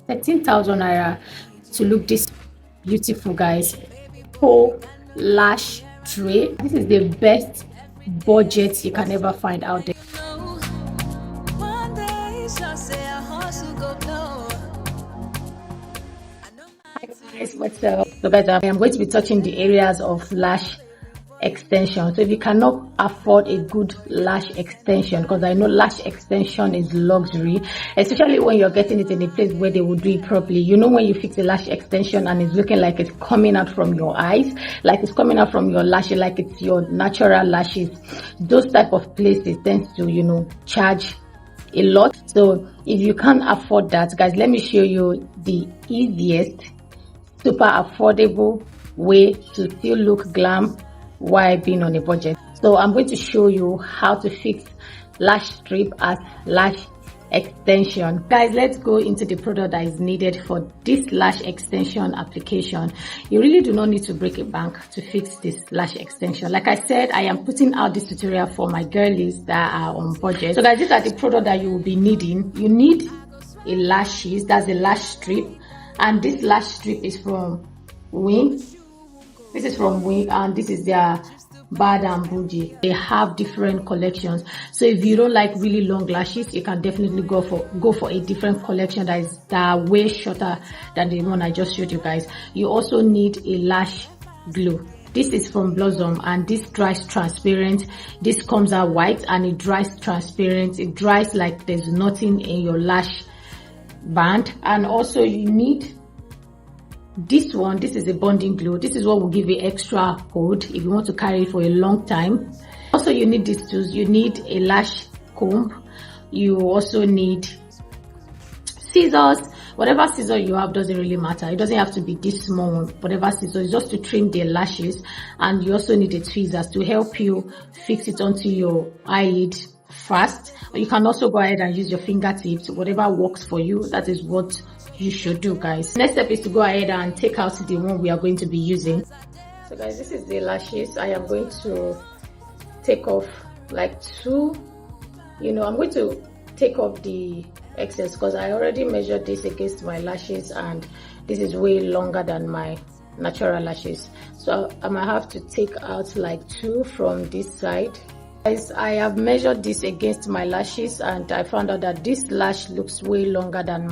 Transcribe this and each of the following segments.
13,000 naira to look this beautiful, guys. Whole lash tray. This is the best budget you can ever find out there. Hi guys, what's up? So guys, I am going to be touching the areas of lash extension. So if you cannot afford a good lash extension, because I know lash extension is luxury, especially when you're getting it in a place where they will do it properly. You know, when you fix a lash extension and it's looking like it's coming out from your eyes, like it's coming out from your lashes, like it's your natural lashes, those type of places tends to, you know, charge a lot. So if you can't afford that, guys, let me show you the easiest, super affordable way to still look glam while being on a budget. So I'm going to show you how to fix lash strip as lash extension. Guys, let's go into the product that is needed for this lash extension application. You really do not need to break a bank to fix this lash extension. Like I said, I am putting out this tutorial for my girlies that are on budget. So guys, these are the product that you will be needing. You need a lashes, that's a lash strip, and this lash strip is from Wing. This is from Wing, and this is their Bad and Bougie. They have different collections. So if you don't like really long lashes, you can definitely go for a different collection that are way shorter than the one I just showed you guys. You also need a lash glue. This is from Blossom, and this dries transparent. This comes out white and it dries transparent. It dries like there's nothing in your lash band. And also you need this one. This is a bonding glue. This is what will give you extra hold if you want to carry it for a long time. Also, you need these tools. You need a lash comb. You also need scissors. Whatever scissor you have doesn't really matter. It doesn't have to be this small one. Whatever scissors, just to trim the lashes. And you also need a tweezers to help you fix it onto your eyelid fast. You can also go ahead and use your fingertips. Whatever works for you, that is what you should do, guys. Next step is to go ahead and take out the one we are going to be using. So guys, this is the lashes. I am going to take off like two, I'm going to take off the excess because I already measured this against my lashes and this is way longer than my natural lashes. So I might have to take out like two from this side. Guys, I have measured this against my lashes and I found out that this lash looks way longer than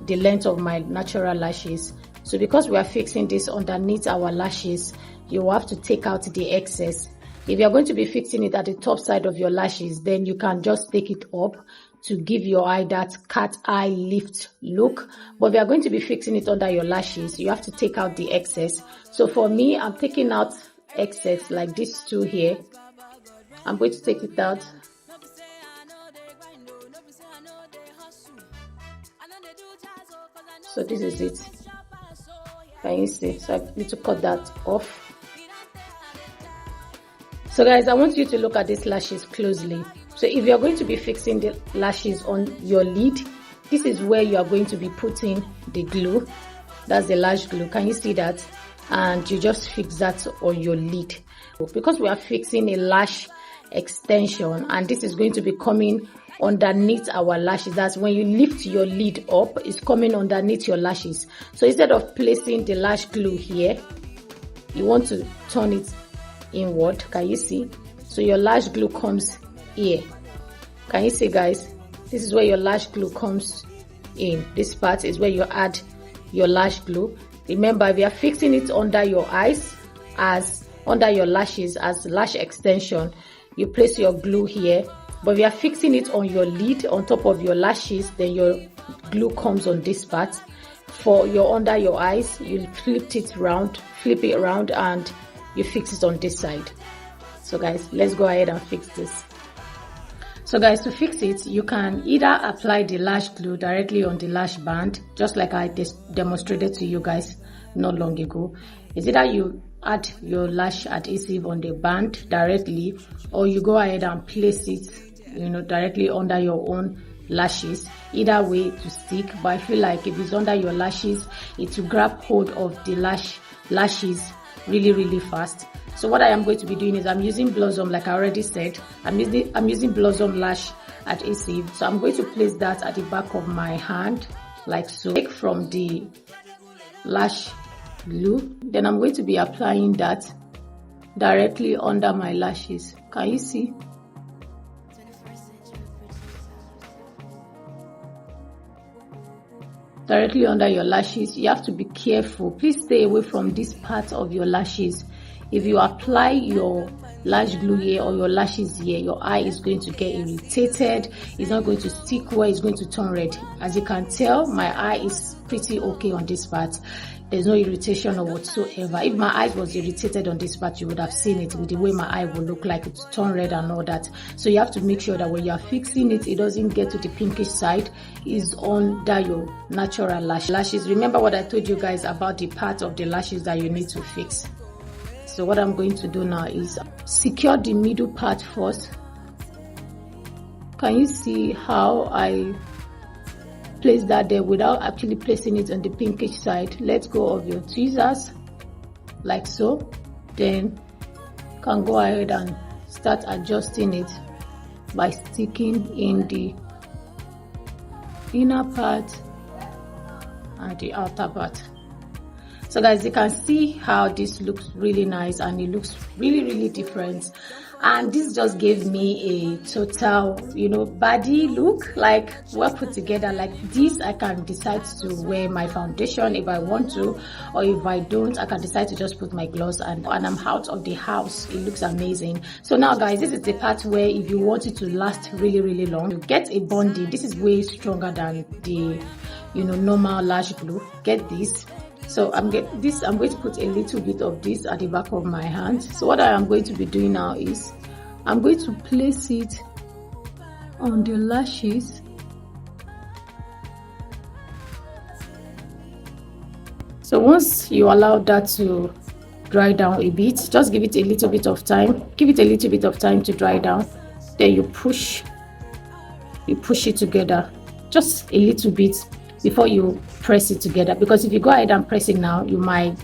the length of my natural lashes. So because we are fixing this underneath our lashes, you have to take out the excess. If you are going to be fixing it at the top side of your lashes, then you can just take it up to give your eye that cat eye lift look. But if you are going to be fixing it under your lashes, you have to take out the excess. So for me, I'm taking out excess like these two here. I'm going to take it out. So this is it. Can you see? So I need to cut that off. So guys, I want you to look at these lashes closely. So if you're going to be fixing the lashes on your lid, this is where you are going to be putting the glue. That's the lash glue. Can you see that? And you just fix that on your lid. Because we are fixing a lash extension and this is going to be coming underneath our lashes. That's when you lift your lid up, it's coming underneath your lashes. So instead of placing the lash glue here, you want to turn it inward. Can you see? So your lash glue comes here. Can you see, guys? This is where your lash glue comes in. This part is where you add your lash glue. Remember, if you are fixing it under your eyes as under your lashes as lash extension, you place your glue here. But if you are fixing it on your lid on top of your lashes, then your glue comes on this part. For your under your eyes, you flip it around and you fix it on this side. So guys, let's go ahead and fix this. So guys, to fix it, you can either apply the lash glue directly on the lash band, just like I demonstrated to you guys not long ago. It's either you add your lash adhesive on the band directly, or you go ahead and place it, directly under your own lashes. Either way to stick, but I feel like if it's under your lashes, it will grab hold of the lashes really fast. So what I am going to be doing is I'm using Blossom, like I already said. I'm using Blossom lash adhesive. So I'm going to place that at the back of my hand like so. Take from the lash glue, then I'm going to be applying that directly under my lashes. Can you see? Directly under your lashes. You have to be careful. Please stay away from this part of your lashes. If you apply your lash glue here or your lashes here, your eye is going to get irritated. It's not going to stick well. It's going to turn red. As you can tell, my eye is pretty okay on this part. There's no irritation or whatsoever. If my eyes was irritated on this part, you would have seen it with the way my eye will look like. It's turn red and all that. So you have to make sure that when you are fixing it, it doesn't get to the pinkish side. It's under your natural lashes. Remember what I told you guys about the part of the lashes that you need to fix. So what I'm going to do now is secure the middle part first. Can you see how I place that there without actually placing it on the pinkish side? Let go of your tweezers like so. Then you can go ahead and start adjusting it by sticking in the inner part and the outer part. So guys, you can see how this looks really nice and it looks really different, and this just gave me a total, you know, body look, like well put together. Like this, I can decide to wear my foundation if I want to, or if I don't, I can decide to just put my gloss and I'm out of the house. It looks amazing. So now guys, this is the part where if you want it to last really long, you get a bonding. This is way stronger than the, you know, normal lash glue. Get this. So I'm going to put a little bit of this at the back of my hand. So what I am going to be doing now is I'm going to place it on the lashes. So once you allow that to dry down a bit, just give it a little bit of time. Give it a little bit of time to dry down. Then you push it together just a little bit before you press it together, because if you go ahead and press it now, you might,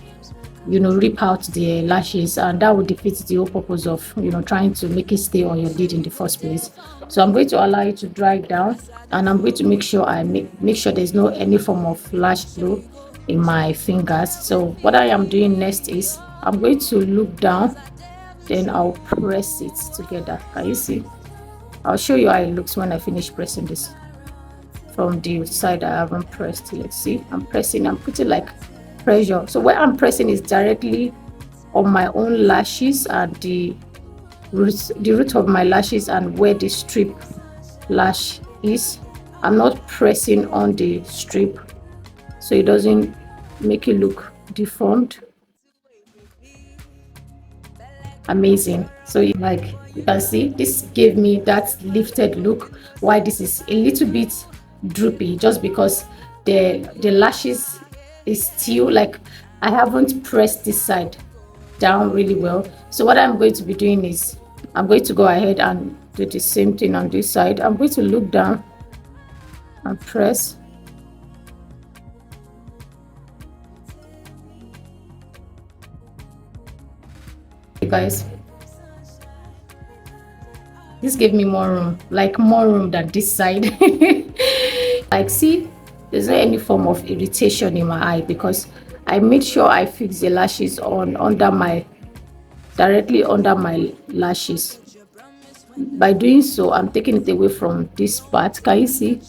you know, rip out the lashes, and that would defeat the whole purpose of, you know, trying to make it stay on your lid in the first place. So I'm going to allow it to dry down, and I'm going to make sure I make sure there's no any form of lash glue in my fingers. So what I am doing next is I'm going to look down, then I'll press it together. Can you see? I'll show you how it looks when I finish pressing this. From the side I haven't pressed yet. See, I'm pressing, I'm putting like pressure. So where I'm pressing is directly on my own lashes and the root of my lashes and where the strip lash is. I'm not pressing on the strip so it doesn't make it look deformed. Amazing. So like you can see, this gave me that lifted look. Why this is a little bit droopy, just because the lashes is still, like, I haven't pressed this side down really well. So what I'm going to be doing is I'm going to go ahead and do the same thing on this side. I'm going to look down and press. Okay, guys, this gave me more room, like more room than this side. Like, see, there's not any form of irritation in my eye because I made sure I fix the lashes on directly under my lashes. By doing so, I'm taking it away from this part. Can you see?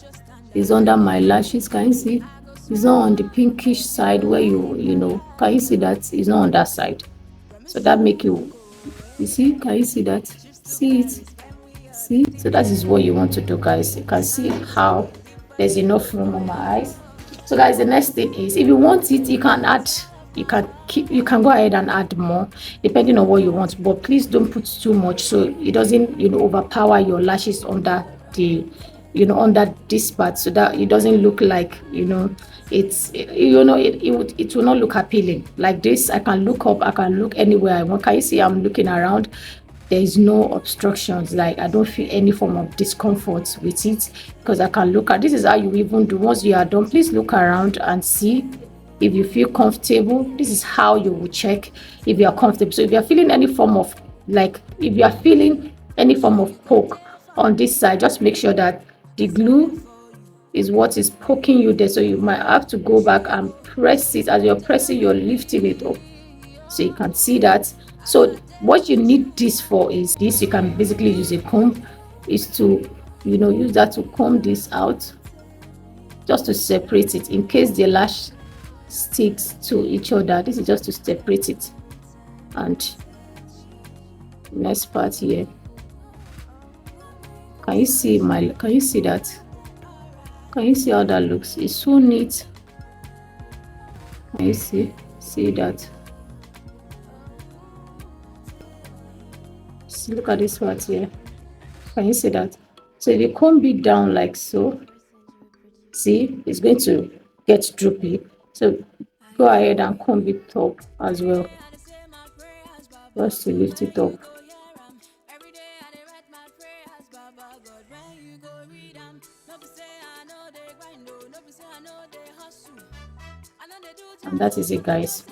It's under my lashes. Can you see? It's not on the pinkish side where you know. Can you see that? It's not on that side. So that make you see? Can you see that? See it? See? So that is what you want to do, guys. You can see how there's enough room on my eyes. So guys, the next thing is, if you want it, you can add, you can go ahead and add more depending on what you want, but please don't put too much so it doesn't, you know, overpower your lashes under the, you know, under this part, so that it doesn't look like, you know, it's, you know, it will not look appealing. Like this, I can look up, I can look anywhere I want. Can you see I'm looking around? There is no obstructions. Like, I don't feel any form of discomfort with it because I can look at, this is how you even do. Once you are done, please look around and see if you feel comfortable. This is how you will check if you are comfortable. So if you are feeling any form of, like, if you are feeling any form of poke on this side, just make sure that the glue is what is poking you there, so you might have to go back and press it. As you're pressing, you're lifting it up, so you can see that. So what you need this for is this. You can basically use a comb, is to use that to comb this out, just to separate it in case the lash sticks to each other. This is just to separate it. And next part here, can you see that? Can you see how that looks? It's so neat. Can you see that? See, look at this part here. Can you see that? So if you comb it down like so, see, it's going to get droopy. So go ahead and comb it up as well, just to lift it up. And that is it, guys.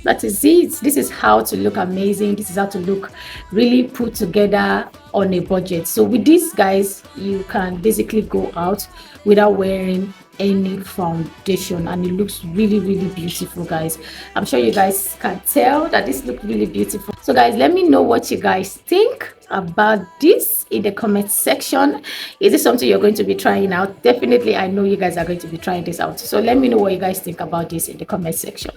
That is it. This is how to look amazing. This is how to look really put together on a budget. So with this, guys, you can basically go out without wearing any foundation, and it looks really, really beautiful, guys. I'm sure you guys can tell that this looks really beautiful. So guys, let me know what you guys think about this in the comment section. Is this something you're going to be trying out? Definitely, I know you guys are going to be trying this out. So let me know what you guys think about this in the comment section.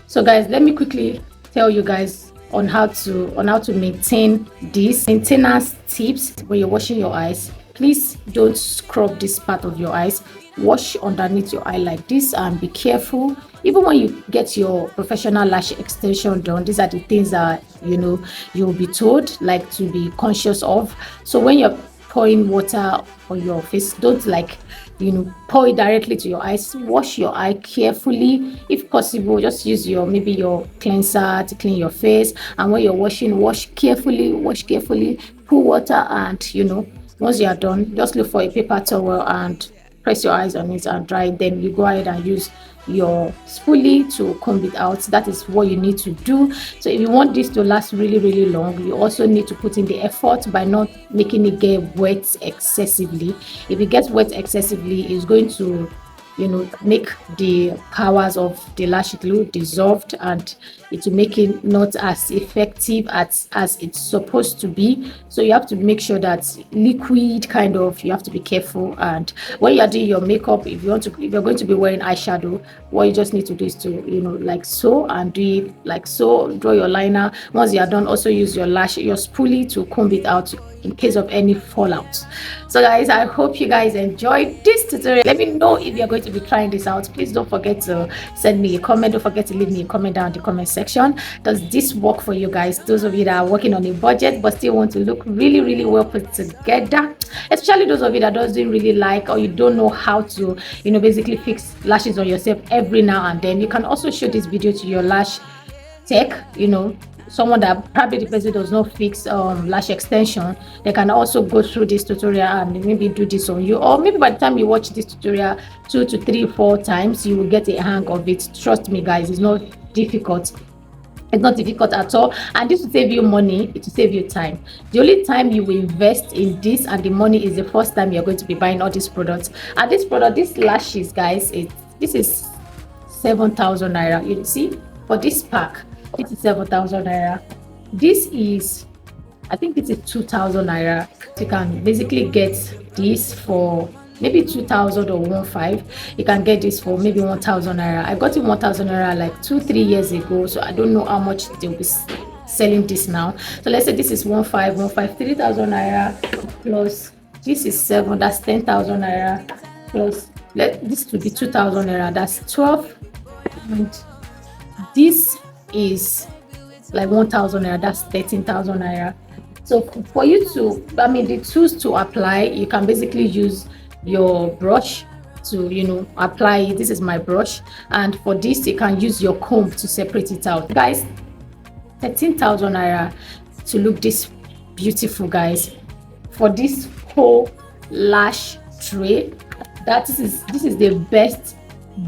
So guys, let me quickly tell you guys on how to maintain this. Maintenance tips when you're washing your eyes. Please don't scrub this part of your eyes. Wash underneath your eye like this, and be careful. Even when you get your professional lash extension done, these are the things that you'll be told, like, to be conscious of. So when you're pouring water on your face, don't pour it directly to your eyes. Wash your eye carefully. If possible, just use maybe your cleanser to clean your face. And when you're washing, wash carefully. Pour water, and once you are done, just look for a paper towel and press your eyes on it and dry it. Then you go ahead and use your spoolie to comb it out. That is what you need to do. So if you want this to last really, really long, you also need to put in the effort by not making it get wet excessively. If it gets wet excessively, it's going to make the powers of the lash glue dissolved, and it will make it not as effective as it's supposed to be. So you have to make sure that liquid you have to be careful. And when you're doing your makeup, if you're going to be wearing eyeshadow, what you just need to do is to like so, and do it like so. Draw your liner. Once you are done, also use your spoolie to comb it out in case of any fallout. So guys, I hope you guys enjoyed this tutorial. Let me know if you're going to be trying this out. Please don't forget to send me a comment. Don't forget to leave me a comment down in the comment section. Does this work for you guys? Those of you that are working on a budget but still want to look really, really well put together, especially those of you that doesn't really like, or you don't know how to basically fix lashes on yourself every now and then, you can also show this video to your lash tech, someone that probably the person does not fix lash extension. They can also go through this tutorial and maybe do this on you, or maybe by the time you watch this tutorial 2 to 3 4 times, you will get a hang of it. Trust me guys, it's not difficult. It's not difficult at all, and this will save you money. It will save you time. The only time you will invest in this and the money is the first time you're going to be buying all these products. And these lashes, guys, this is 7,000 naira. You see, for this pack, it is 7,000 naira. This is, I think it is 2,000 naira. You can basically get this for maybe 2,000 or 1,500. You can get this for maybe 1,000 naira. I got it 1,000 naira like 2-3 years ago, so I don't know how much they'll be selling this now. So let's say this is 1,500, 3,000 naira, plus this is 7, that's 10,000 naira, plus this to be 2,000 naira, that's 12, and this is like 1,000 naira, that's 13,000 naira. So for you to, the tools to apply, you can basically use your brush to apply it. This is my brush, and for this you can use your comb to separate it out. Guys, 13,000 naira to look this beautiful, guys. For this whole lash tray, that this is the best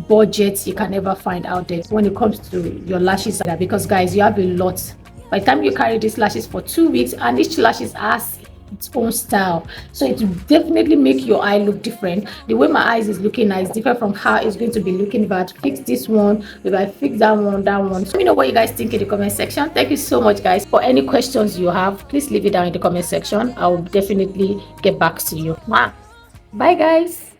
budget you can ever find out there when it comes to your lashes, because guys, you have a lot. By the time you carry these lashes for 2 weeks, and each lashes has its own style, so it will definitely make your eye look different. The way my eyes is looking now is different from how it's going to be looking if I fix this one, if I fix that one. So let me know what you guys think in the comment section. Thank you so much, guys. For any questions you have, please leave it down in the comment section. I will definitely get back to you. Bye guys.